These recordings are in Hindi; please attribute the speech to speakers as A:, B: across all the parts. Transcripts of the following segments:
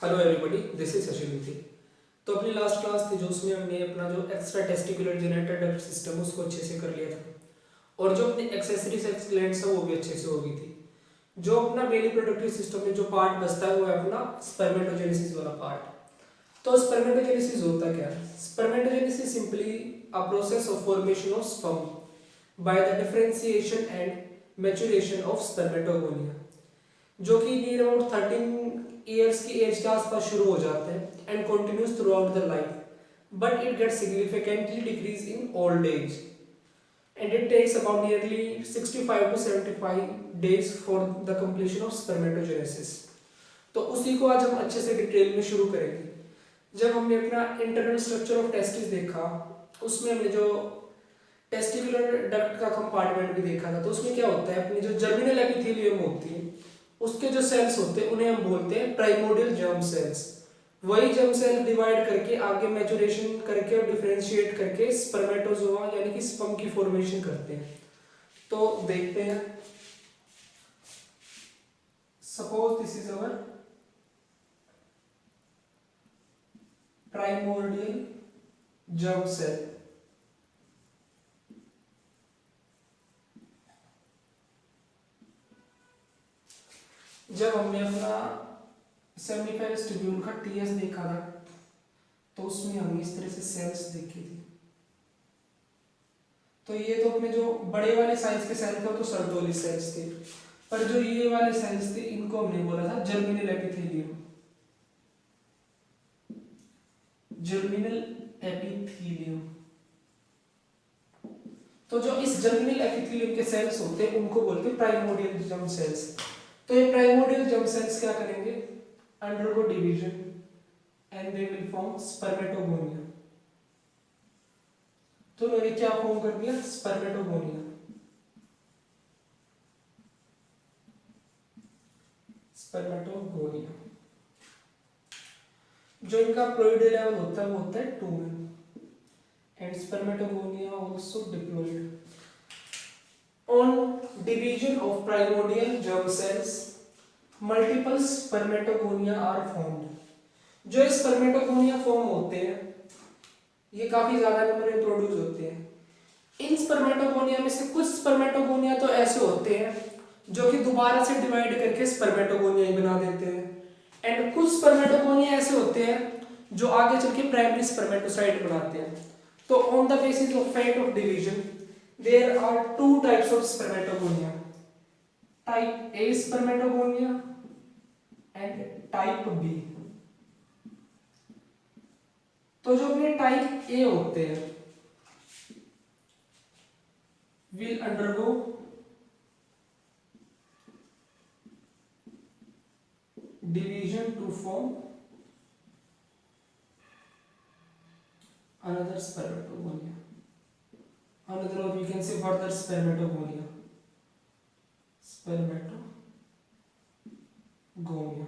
A: Hello everybody, this is Sachin. तो अपनी लास्ट क्लास थी जो उसमें हमने अपना जो extra testicular generator duct system उसको अच्छे से कर लिया था और जो अपनी एक्सेसरी सेक्स ग्लैंड्स है वो भी अच्छे से हो गई थी। जो अपना मेल रिप्रोडक्टिव सिस्टम में जो पार्ट बचता है वो है अपना स्पर्मेटोजेनेसिस वाला पार्ट। तो स्पर्मेटोजेनेसिस होता क्या है? Spermatogenesis simply a process of formation of sperm by the differentiation and maturation of spermatogonia, जो कि नियर अबाउट 13 ईयर्स की एज के आसपास शुरू हो जाते हैं and continues through out the life, but it get significantly decrease in old age and it takes about nearly 65 to 75 days for the completion of spermatogenesis। तो उसी को आज हम अच्छे से डिटेल में शुरू करेंगे। जब हमने अपना इंटरनल स्ट्रक्चर ऑफ टेस्टिस देखा, उसमें हमने जो टेस्टिकुलर डक्ट का कंपार्टमेंट भी देखा था, तो उसमें क्या होता है, अपनी जो जर्मिनल एपिथेलियम होती है उसके जो सेल्स होते हैं उन्हें हम बोलते हैं प्राइमोडियल जर्म सेल्स। वही जर्म सेल डिवाइड करके आगे मैच्योरेशन करके और डिफरेंशिएट करके स्पर्मेटोजोआ यानी कि स्पर्म की फॉर्मेशन करते हैं। तो देखते हैं, suppose this is our primordial germ cell. जब हमने अपना सेमिफेरस वेस्टिब्यूल का टीएस देखा था, तो उसमें हमने इस तरह से सेल्स देखी थी। तो ये तो अपने जो बड़े वाले साइज के सेल थे तो सर्टोली सेल्स थे, पर जो ये वाले सेल्स थे इनको हमने बोला था जर्मिनल एपिथेलियम। Germinal epithelium. तो जो इस जर्मिनल एपिथेलियम के सेल्स होते हैं उनको बोलते हैं प्राइमोडियल जर्म सेल्स। तो ये प्राइमोडियल जर्म सेल्स क्या करेंगे, undergo division and they will form spermatogonia. तो उन्होंने क्या फॉर्म कर दिया, स्पर्मेटोगोनिया। स्पर्मेटोगोनिया। जो इनका प्लॉइड लेवल होता है वो होता है 2 and spermatogonia also diploid. On division of primordial germ cells, multiple spermatogonia are formed। जो स्पर्मेटोगोनिया फॉर्म होते हैं ये काफी ज्यादा नंबर में प्रोड्यूस होते हैं। इन स्पर्मेटोगोनिया में से कुछ स्पर्मेटोगोनिया तो ऐसे होते हैं जो कि दोबारा से डिवाइड करके स्पर्मेटोगोनिया ही बना देते हैं, एंड कुछ स्पर्मेटोगोनिया ऐसे होते हैं जो आगे चल के प्राइमरी स्पर्मेटोसाइट बनाते हैं। तो on the basis of fat of division there are two types of spermatogonia, type A spermatogonia and type B। तो जो अपने टाइप ए होते हैं will undergo division to form another spermatogonia, another, or we can say further spermatogonia, spermatogonia।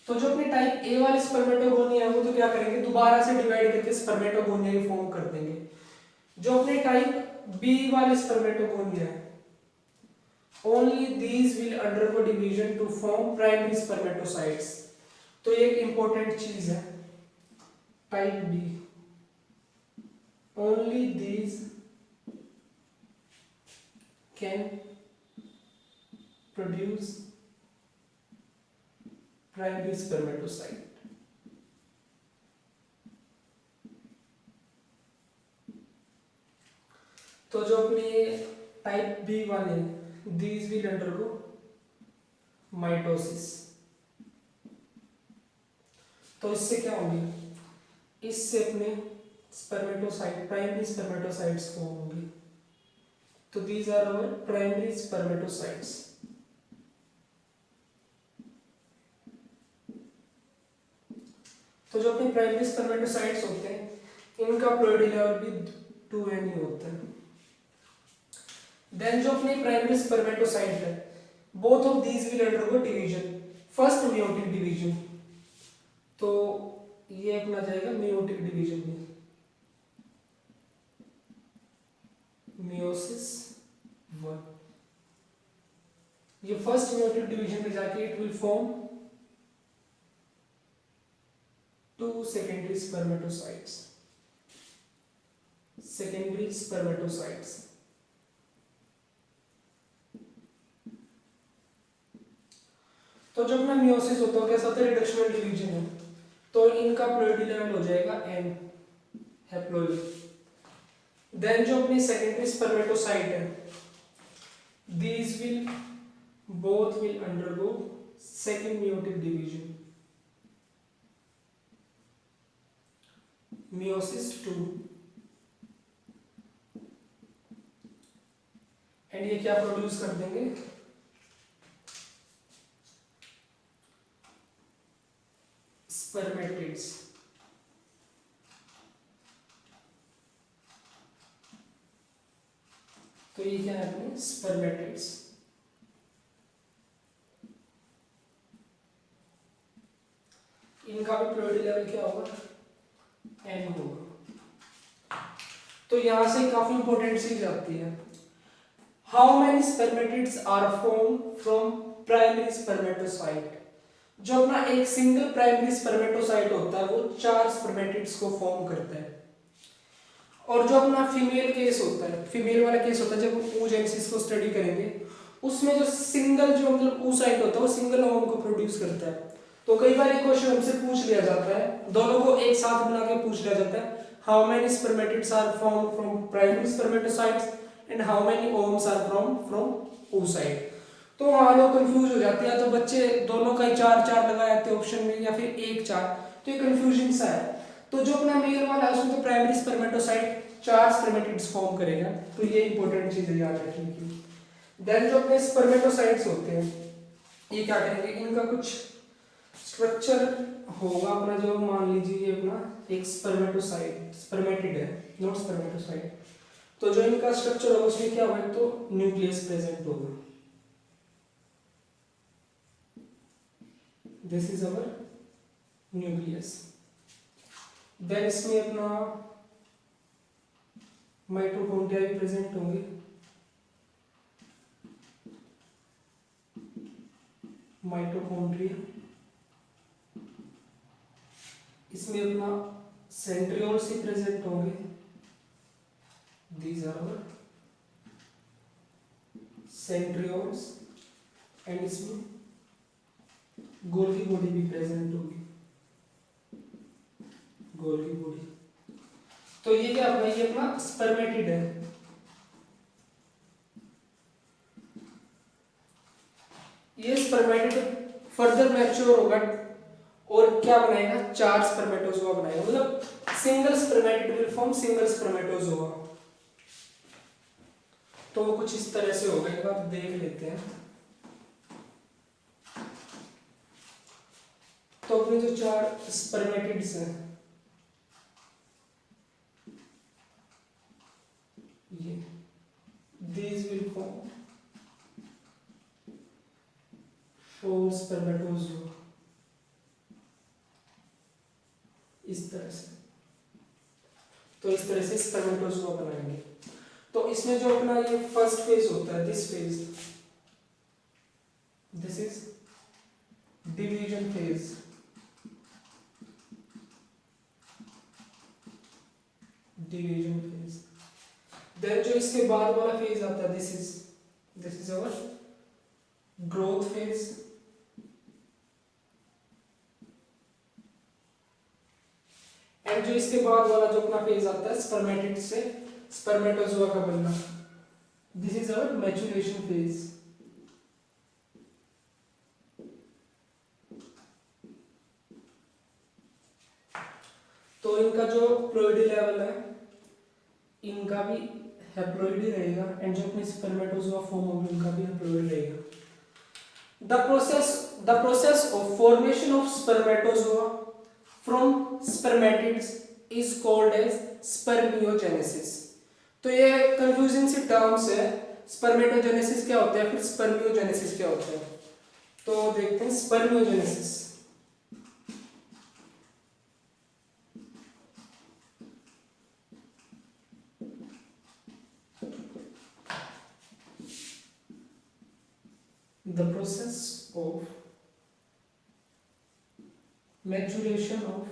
A: तो जो अपने टाइप ए वाले स्पर्मेटोगोनिया है वो तो क्या करेंगे, दोबारा से डिवाइड करके स्पर्मेटोगोनिया ही फॉर्म कर देंगे। जो अपने टाइप बी वाले स्पर्मेटोगोनिया है, only these will undergo division to form primary spermatocytes. तो ये एक इंपॉर्टेंट चीज है, type B, only these can produce primary spermatocyte. तो जो अपने टाइप बी वाले दीज विल अंडरगो माइटोसिस। तो इससे क्या होगी, इससे अपने स्पर्मेटोसाइट प्राइमरी स्पर्मेटोसाइट्स फॉर्म होंगी। तो these are our primary spermatocytes. तो जो अपने प्राइमरी स्पर्मेटोसाइट्स होते हैं इनका प्लॉइड लेवल भी 2n ही होता है। देन जो अपने प्राइमरी स्पर्मेटोसाइट है, both of these will undergo division, first meiotic division. तो ये अपना जाएगा मेयोटिक डिवीजन में, मियोसिस 1। ये फर्स्ट मेयोटिक डिवीजन में जाके it will form 2 secondary spermatocytes. Secondary spermatocytes. तो जब ना मियोसिस होता है कैसा होता है, रिडक्शनल डिवीजन है, तो इनका प्लोइडी लेवल हो जाएगा m, हैप्लोइड। देन जो अपनी सेकेंडरी स्पर्मेटोसाइट है, these will both will undergo second meiotic division, meiosis 2, and ये क्या प्रोड्यूस कर देंगे, स्पर्मेटिड्स। तो ये क्या है अपने स्पर्मेटिड्स। इनका भी प्लोइडी लेवल क्या होगा, एम होगा। तो यहां से काफी इंपॉर्टेंट चीज आती है, how many spermatids are form from primary spermatocyte. जो अपना एक सिंगल प्राइमरी स्पर्मेटोसाइट होता है वो 4 स्पर्मेटिड्स को फॉर्म करता है। और जो अपना फीमेल केस होता है, फीमेल वाला केस होता है, जब हम oogenesis को स्टडी करेंगे उसमें जो सिंगल जो मतलब oocyte होता है वो सिंगल ओवम को प्रोड्यूस करता है। तो कई बार एक क्वेश्चन हमसे पूछ लिया जाता है, दोनों को एक साथ मिला के पूछ लिया जाता है, how many spermatids are formed from primary spermatocytes and how many ovums are from oocyte। तो वहां लोग कंफ्यूज हो जाते हैं, तो बच्चे दोनों का ही 4 लगा जाते हैं ऑप्शन में, या फिर 1-4, तो ये कंफ्यूजन सा है। तो जो अपना मेल वाला है उसमें तो प्राइमरी स्पर्मेटोसाइट 4 स्पर्मेटिड्स फॉर्म करेगा, तो ये इंपॉर्टेंट चीज है याद रखने की। देन जो अपने स्पर्मेटोसाइट्स होते हैं ये क्या करेंगे, इनका कुछ स्ट्रक्चर होगा अपना, जो मान लीजिए ये अपना एक स्पर्मेटोसाइट, स्पर्मेटिड है, नॉट स्पर्मेटोसाइट। तो जो इनका स्ट्रक्चर होगा उसमें क्या होगा, तो न्यूक्लियस प्रेजेंट होगा, this is our nucleus. Then इसमें अपना माइटोकॉन्ड्रिया भी प्रेजेंट होंगे, माइटोकॉन्ड्रिया। इसमें अपना सेंट्रियोल्स ही प्रेजेंट होंगे, these are our centrioles. And इसमें गोल्गी बॉडी भी प्रेजेंट होगी, गोल्गी बॉडी। तो ये क्या अपना, ये अपना स्पर्मेटिड है। ये स्पर्मेटिड फर्दर मैच्योर होगा और क्या बनाएगा, 4 स्पर्मेटोजोआ बनाएगा, मतलब single spermatid will form single spermatozoa. तो वो कुछ इस तरह से होगा, एक बार देख लेते हैं। तो अपने जो 4 स्पर्मेटिड्स हैं, ये these will form 4 स्पर्मेटोजोआ, इस तरह से। तो इस तरह से स्पर्मेटोजोआ बनाएंगे। तो इसमें जो अपना ये फर्स्ट फेज होता है, this phase, this is division phase. Division phase. Then जो इसके बाद वाला फेज आता है, this is our growth phase. And जो इसके बाद वाला जो अपना फेज आता है स्पर्मेटिड से स्पर्मेटोजोआ का बनना, this is our maturation phase. तो इनका जो प्लोइडी लेवल है इनका भी हैप्लोइडी रहेगा, एंड जो अपनी स्पर्मेटोजोआ फॉर्म होगी उनका भी हैप्लोइड रहेगा। The process of formation of spermatozoa from spermatids is called as spermiogenesis. तो ये कंफ्यूजिंग सी टर्म्स है, स्पर्मेटोजेनेसिस क्या होता है, फिर स्पर्मियोजेनेसिस क्या होता है। तो देखते हैं spermiogenesis. The process of maturation of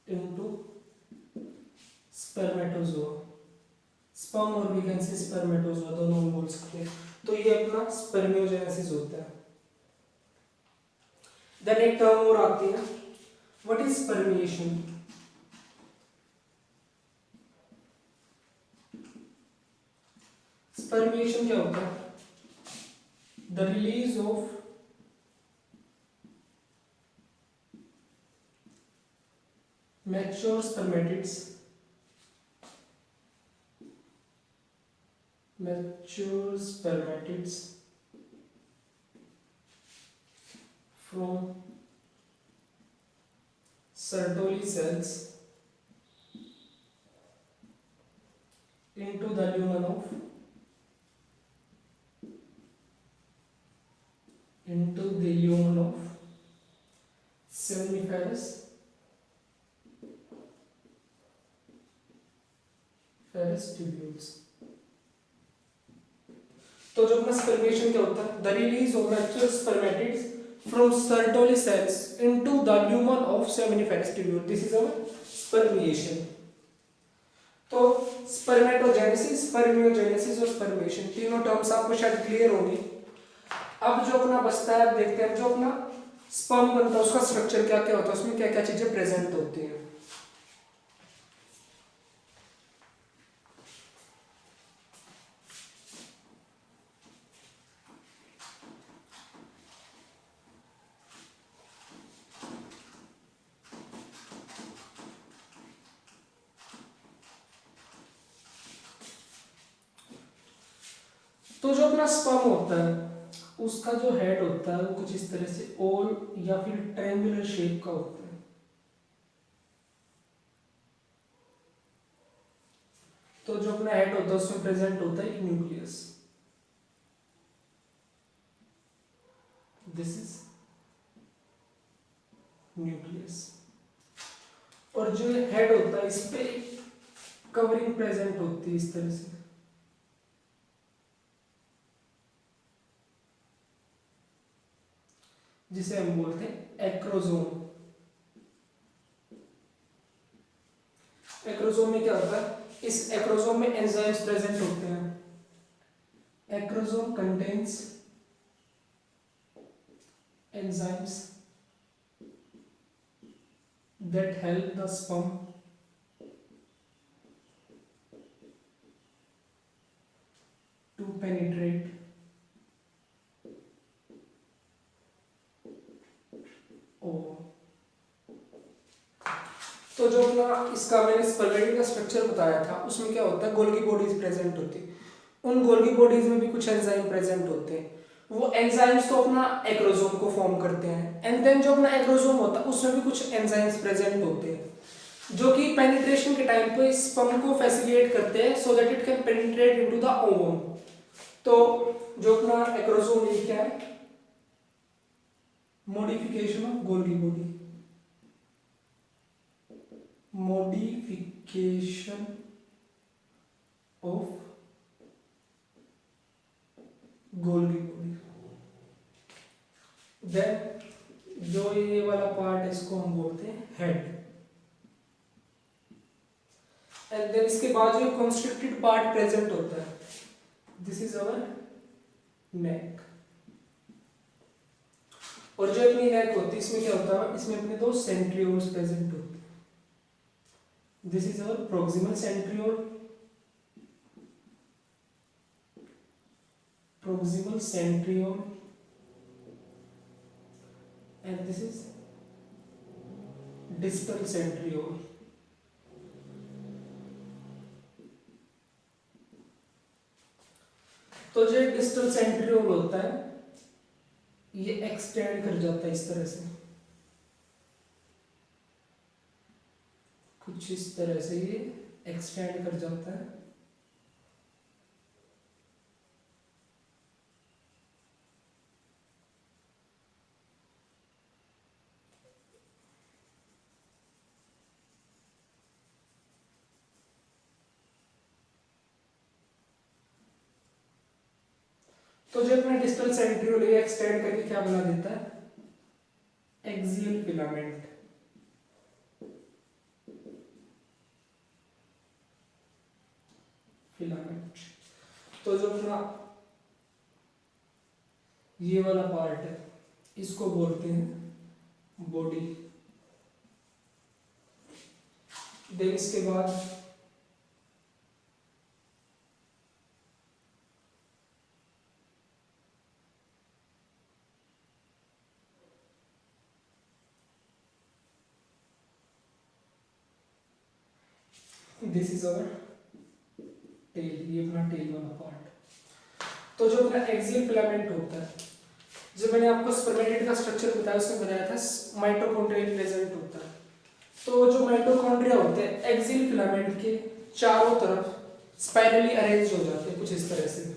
A: into spermatozoa, sperm और वी कैन से स्पर्मेटोजोआ दोनों हम बोल सकते हैं। तो ये अपना स्पर्मियोजेनेसिस होता है। देन एक टर्म और आती है, व्हाट इज स्पर्मिएशन। स्पर्मिएशन क्या होता है? The release of mature spermatids from Sertoli cells into the lumen of seminiferous tubules। तो जो अपना स्पर्मेशन क्या होता है? The release of mature spermatids from Sertoli cells into the lumen of seminiferous tubule, this is our spermiation. तो स्पर्मेटोजेनेसिस, स्पर्मियोजेनेसिस और स्पर्मिएशन तीनों टर्म्स आपको शायद क्लियर होंगे। अब जो अपना बचता है, अब देखते हैं जो अपना स्पर्म बनता है उसका स्ट्रक्चर क्या क्या होता है, उसमें क्या क्या चीजें प्रेजेंट होती हैं। तो जो अपना स्पर्म होता है उसका जो हेड होता है वो कुछ इस तरह से ओल या फिर ट्रायंगुलर शेप का होता है। तो जो अपना हेड होता है उसमें प्रेजेंट होता है एक न्यूक्लियस, दिस इज न्यूक्लियस। और जो हेड होता है इस पे कवरिंग प्रेजेंट होती है इस तरह से, जिसे हम बोलते हैं एक्रोसोम। एक्रोसोम में क्या होता है? इस एक्रोसोम में एंजाइम्स प्रेजेंट होते हैं। Acrosome contains enzymes that help the sperm to penetrate ovum। तो जो अपना इसका मैंने स्पर्मेटिड का स्ट्रक्चर बताया था उसमें क्या होता है, गोल्गी बॉडीज प्रेजेंट होती है। उन गोल्गी बॉडीज में भी कुछ एंजाइम प्रेजेंट होते हैं। वो एंजाइम्स तो अपना एक्रोसोम को फॉर्म करते हैं, एंड देन जो अपना एक्रोसोम होता है उसमें भी कुछ एंजाइम्स प्रेजेंट होते हैं जो कि पेनिट्रेशन के टाइम पे स्पर्म को फैसिलिटेट करते हैं so that it can penetrate into the ovum. तो जो अपना एक्रोसोम ये क्या है? Modification of Golgi body, modification of Golgi body. Then जो ये वाला पार्ट है इसको हम बोलते हैं हेड, एंड देन इसके बाद जो कंस्ट्रिक्टेड पार्ट प्रेजेंट होता है, दिस इज अवर नेक। और जो अपनी नेक होती है इसमें क्या होता है? इसमें अपने दो सेंट्रियोल्स प्रेजेंट होते हैं, this is our proximal centriole, proximal centriole, and this is distal centriole। तो जो डिस्टल सेंट्रियोल होता है ये एक्सटेंड कर जाता है इस तरह से, कुछ इस तरह से ये एक्सटेंड कर जाता है। तो जो अपना डिस्टल सेंट्रियोल ये एक्सटेंड करके क्या बना देता है? Axial filament. फिलामेंट। तो जो अपना ये वाला पार्ट है इसको बोलते हैं बॉडी। देन इसके बाद दिस इज अवर टेल, ये अपना टेल वाला पार्ट। तो जो अपना एक्सियल फिलामेंट होता है, जो मैंने आपको स्पर्मेटिड का स्ट्रक्चर बताया उसमें बताया था माइटोकॉन्ड्रिया प्रेजेंट होता है। तो जो माइटोकॉन्ड्रिया होते हैं एक्सियल फिलामेंट के चारों तरफ स्पाइरली अरेंज हो जाते हैं कुछ इस तरह से।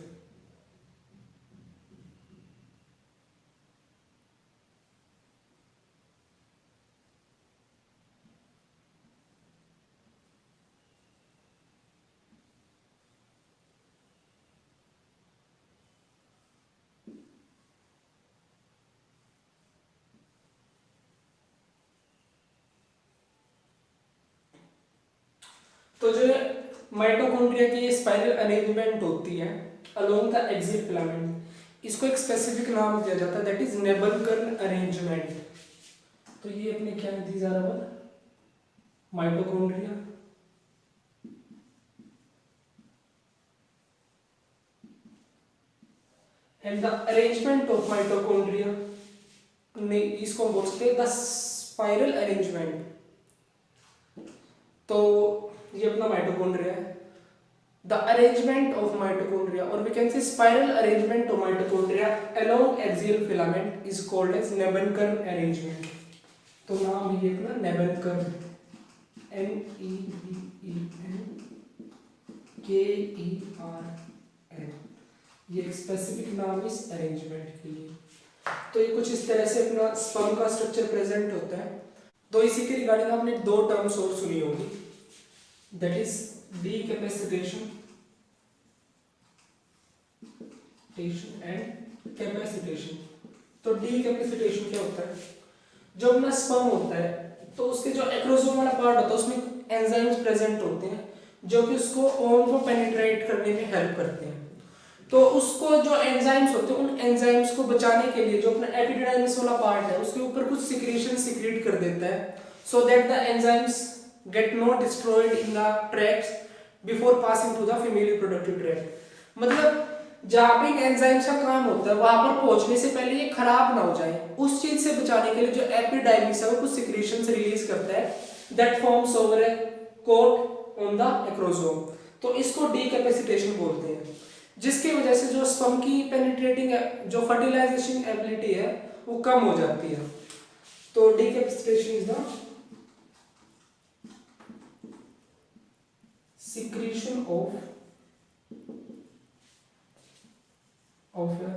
A: तो जो माइटोकॉन्ड्रिया की ये स्पाइरल अरेंजमेंट होती है अलोंग द एक्सियल फिलामेंट, इसको एक स्पेसिफिक नाम दिया जाता है दैट इज नेबलकर्न अरेंजमेंट। तो ये अपने क्या दी जा रहा है mitochondria. And the arrangement of mitochondria ने इसको बोल सकते हैं द स्पाइरल अरेंजमेंट। तो ये अपना माइटोकॉन्ड्रिया है, द अरेंजमेंट ऑफ माइटोकॉन्ड्रिया और we can say spiral arrangement of mitochondria along axial filament is called as nebenkern arrangement. तो नाम ये अपना नेबलकर्न, NEBENKERN, ये एक स्पेसिफिक नाम इस अरेंजमेंट के लिए। तो ये कुछ इस तरह से अपना स्पर्म का स्ट्रक्चर प्रेजेंट होता है। तो इसी के रिगार्डिंग आपने दो टर्म्स और सुनी होगी, दैट इज डीकैपेसिटेशन एंड कैपेसिटेशन। तो डीकैपेसिटेशन क्या होता है, जो अपना स्पर्म होता है तो उसके जो एक्रोसोम वाला पार्ट होता है उसमें एंजाइम्स प्रेजेंट होते हैं जो कि उसको ओवम को पेनिट्रेट करने में हेल्प करते हैं। तो उसको जो एंजाइम्स होते हैं उन एंजाइम्स को बचाने के लिए जो अपना एपिडिडाइमिस वाला पार्ट है उसके ऊपर कुछ सिक्रीशन सिक्रीट कर देता है so that the enzymes get not destroyed in the tracts before passing to the female reproductive tract. मतलब जहाँ पे एंजाइम्स का काम होता है वहां पर पहुंचने से पहले ये खराब ना हो जाए, उस चीज से बचाने के लिए जो एपिडाइमिस है वो कुछ सिक्रीशंस रिलीज करता है that forms over a coat on the acrosome. तो इसको डीकैपेसिटेशन बोलते हैं, जिसकी वजह से जो स्पर्म की पेनिट्रेटिंग जो फर्टिलाइजेशन एबिलिटी है वो कम हो जाती है। तो decapacitation is the secretion of a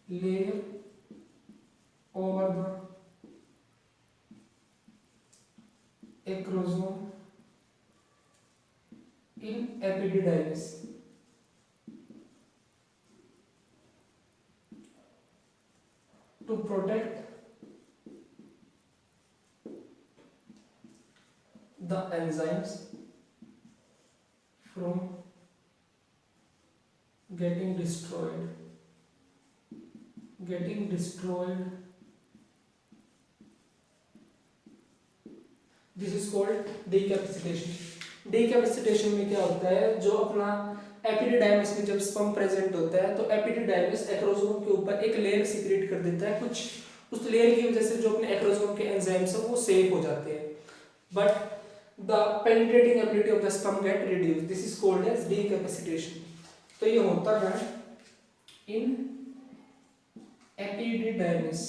A: layer over the acrosome in epididymis to protect the enzymes from getting destroyed this is called decapacitation। decapacitation में क्या होता है, जो अपना एपिडिडाइमिस में जब स्पर्म प्रेजेंट होता है तो एपिडिडाइमिस एक्रोसोम के ऊपर एक लेयर सिक्रेट कर देता है कुछ, उस लेयर की वजह से जो अपने एक्रोसोम के एंजाइम्स हैं वो सेव हो जाते हैं, but the penetrating ability of the sperm get reduced, this is called as decapacitation। तो ये होता है in epididymis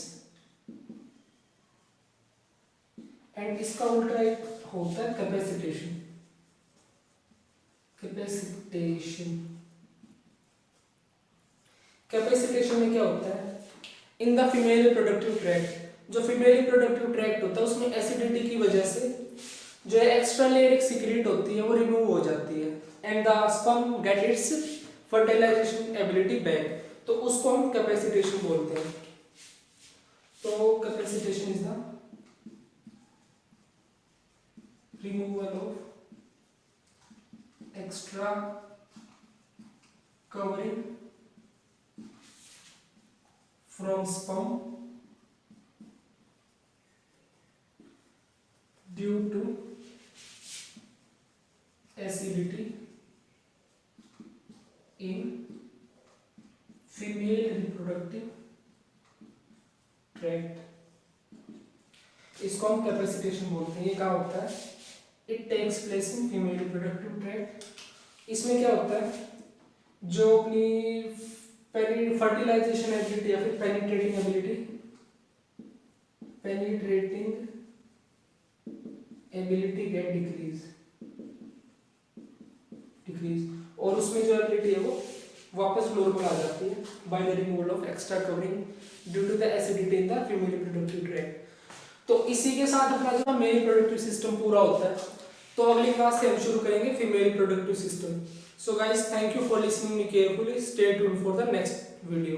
A: एंड इसका उल्टा एक होता है कैपेसिटेशन। कैपेसिटेशन में क्या होता है, इन द फीमेल रिप्रोडक्टिव ट्रैक्ट, जो फीमेल रिप्रोडक्टिव ट्रैक्ट होता है उसमें एसिडिटी की वजह से जो एक्स्ट्रा लेयर एक सीक्रेट होती है वो रिमूव हो जाती है and the sperm get its fertilisation ability back, तो उसको हम कैपेसिटेशन बोलते हैं। तो capacitation is the removal of extra covering from sperm due to acidity in female reproductive tract। इसको हम कैपेसिटेशन बोलते हैं। ये क्या होता है? It takes place in female reproductive tract. इसमें क्या होता है, जो अपनी फर्टिलाइजेशन एबिलिटी या फिर पेनिट्रेटिंग एबिलिटी गेट डिक्रीज, और उसमें जो एबिलिटी है वो वापस नॉर्मल आ जाती है by the removal of extra covering due to the acidity in the female reproductive tract. तो इसी के साथ अपना जो मेल रिप्रोडक्टिव सिस्टम पूरा होता है। तो अगली क्लास से हम शुरू करेंगे female reproductive system. So guys, thank you for listening me carefully, stay tuned for the next video.